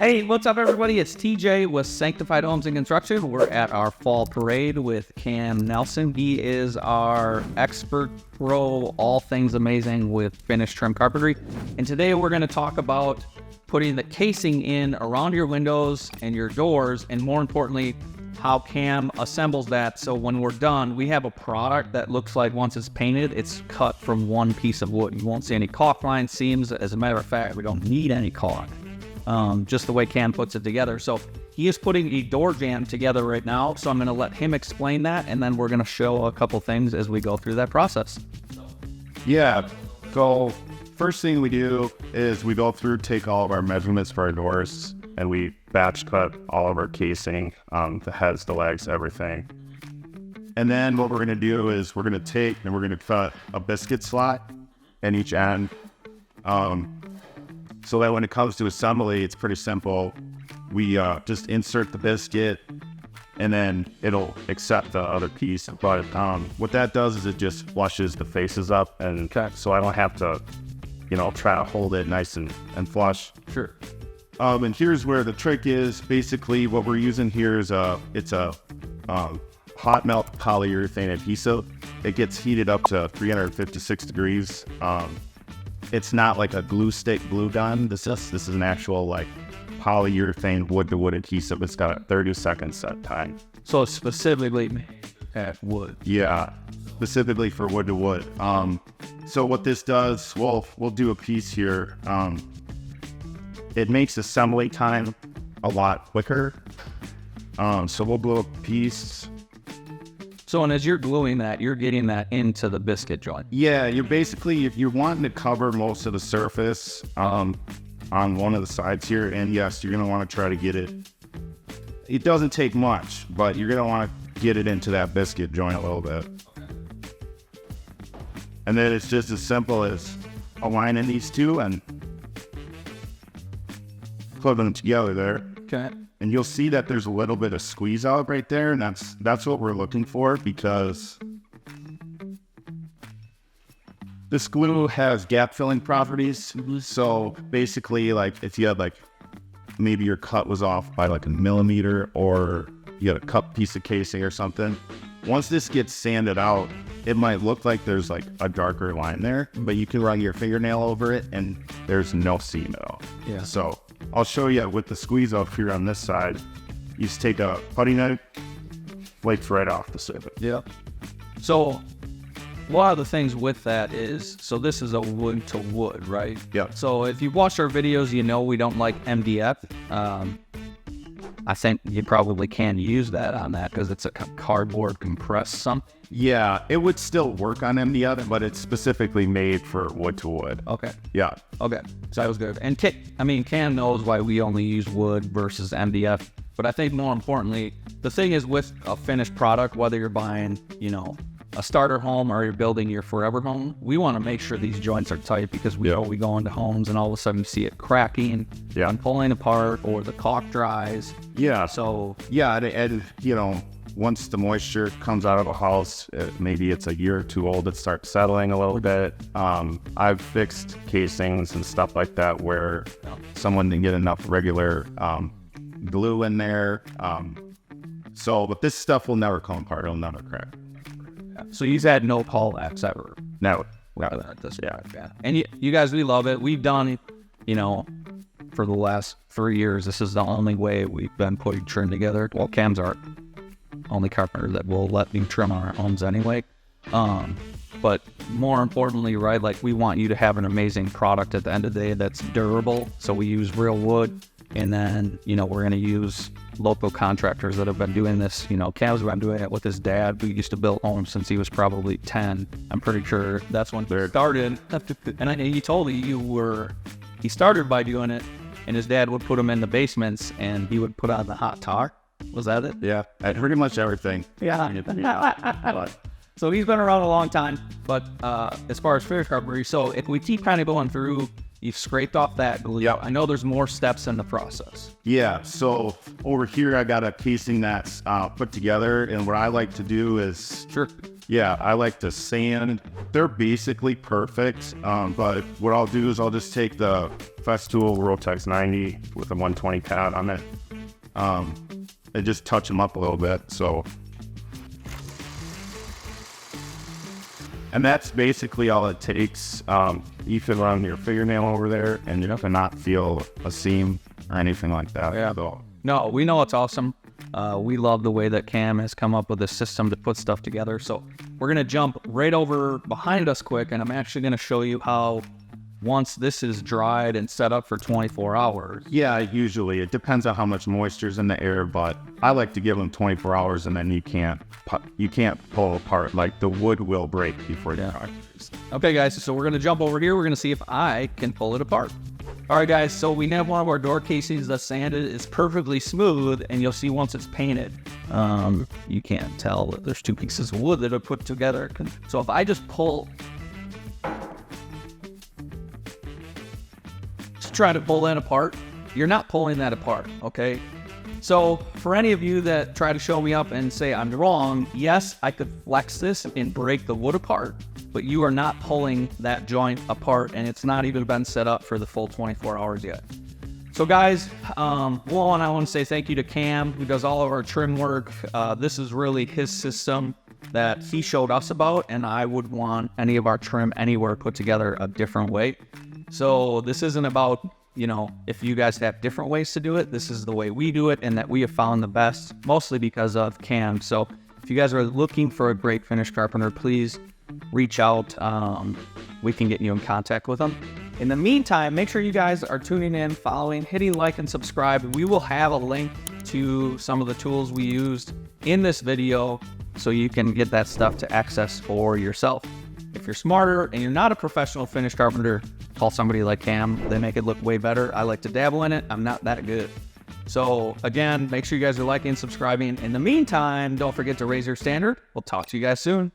Hey, what's up, everybody? It's TJ with Sanctified Homes and Construction. We're at our fall parade with Cam Nelson. He is our expert pro, all things amazing with finished trim carpentry. And today we're going to talk about putting the casing in around your windows and your doors, and more importantly, how Cam assembles that. So when we're done, we have a product that looks like once it's painted, it's cut from one piece of wood. You won't see any caulk line seams. As a matter of fact, we don't need any caulk. Just the way Cam puts it together. So he is putting a door jamb together right now. So I'm going to let him explain that, and then we're going to show a couple things as we go through that process. Yeah. So first thing we do is we go through, take all of our measurements for our doors, and we batch cut all of our casing, the heads, the legs, everything. And then what we're going to do is we're going to take and we're going to cut a biscuit slot in each end. So that when it comes to assembly, it's pretty simple. We just insert the biscuit and then it'll accept the other piece. But what that does is it just flushes the faces up, and so I don't have to, try to hold it nice and flush. Sure. And here's where the trick is. Basically, what we're using here is it's a hot melt polyurethane adhesive. It gets heated up to 356 degrees. It's not like a glue stick glue gun. This is an actual like polyurethane wood to wood adhesive. It's got a 30-second set time. So it's specifically made at wood. Yeah, specifically for wood to wood. So what this does, we'll do a piece here. It makes assembly time a lot quicker. So we'll glue a piece. So, and as you're gluing that, you're getting that into the biscuit joint. Yeah, you're wanting to cover most of the surface on one of the sides here. And yes, you're going to want to try to get it. It doesn't take much, but you're going to want to get it into that biscuit joint a little bit. And then it's just as simple as aligning these two and putting them together there. Okay. And you'll see that there's a little bit of squeeze out right there, and that's what we're looking for, because this glue has gap filling properties. So basically, like if you had like maybe your cut was off by like a millimeter, or you had a cut piece of casing or something, once this gets sanded out, it might look like there's like a darker line there, but you can run your fingernail over it and there's no seam at all. Yeah. So I'll show you with the squeeze off here on this side. You just take a putty knife, flakes right off the surface. Yeah. So one of the things with that is, so this is a wood to wood, right? Yeah. So if you've watched our videos, we don't like MDF. I think you probably can use that on that because it's a cardboard compressed something. Yeah, it would still work on MDF, but it's specifically made for wood to wood. Okay. Yeah. Okay. So that was good. And Cam knows why we only use wood versus MDF. But I think more importantly, the thing is with a finished product, whether you're buying, a starter home or you're building your forever home, we want to make sure these joints are tight, because we go into homes and all of a sudden you see it cracking and pulling apart, or the caulk dries. Yeah. So yeah, and once the moisture comes out of a house, maybe it's a year or two old, it starts settling a little bit. I've fixed casings and stuff like that where someone didn't get enough regular glue in there. But this stuff will never come apart. It'll never crack. So you've had no callbacks ever? No. Yeah. And you guys, we love it. We've done, for the last 3 years, this is the only way we've been putting trim together. Well, Cam's our only carpenter that will let me trim on our homes anyway. But more importantly, right, like we want you to have an amazing product at the end of the day that's durable. So we use real wood, and then, we're going to use local contractors that have been doing this. Cam's been doing it with his dad. We used to build homes since he was probably 10. I'm pretty sure that's when he started. And he told me he started by doing it, and his dad would put him in the basements and he would put on the hot tar. Was that it? Yeah, pretty much everything. Yeah. So he's been around a long time. But as far as finished carpentry, so if we keep kind of going through, you've scraped off that glue. Yep. I know there's more steps in the process. Yeah, so over here I got a casing that's put together, and what I like to do is, Yeah, I like to sand. They're basically perfect, but what I'll do is I'll just take the Festool Rotex 90 with a 120 pad on it, and just touch them up a little bit. So, and that's basically all it takes. You can run your fingernail over there, and you can not feel a seam or anything like that. Yeah. So, No, we know it's awesome. We love the way that Cam has come up with a system to put stuff together. So we're going to jump right over behind us quick, and I'm actually going to show you how once this is dried and set up for 24 hours. yeah, usually it depends on how much moisture's in the air, but I like to give them 24 hours, and then you can't pull apart. Like the wood will break before you dry. Okay, guys, so we're going to jump over here. We're going to see if I can pull it apart. All right, guys, so we have one of our door casings that's sanded. It's perfectly smooth, and you'll see once it's painted, you can't tell that there's two pieces of wood that are put together. So if I just pull, just try to pull that apart, you're not pulling that apart, okay? So for any of you that try to show me up and say I'm wrong, yes, I could flex this and break the wood apart, but you are not pulling that joint apart, and it's not even been set up for the full 24 hours yet. So guys, one, I want to say thank you to Cam, who does all of our trim work. This is really his system that he showed us about, and I would want any of our trim anywhere put together a different way. So this isn't about, you know, if you guys have different ways to do it. This is the way we do it, and that we have found the best, mostly because of Cam. So if you guys are looking for a great finish carpenter, please reach out. We can get you in contact with them. In the meantime, make sure you guys are tuning in, following, hitting like and subscribe. We will have a link to some of the tools we used in this video so you can get that stuff to access for yourself. If you're smarter and you're not a professional finish carpenter, call somebody like Cam. They make it look way better. I like to dabble in it. I'm not that good. So again, make sure you guys are liking and subscribing. In the meantime, don't forget to raise your standard. We'll talk to you guys soon.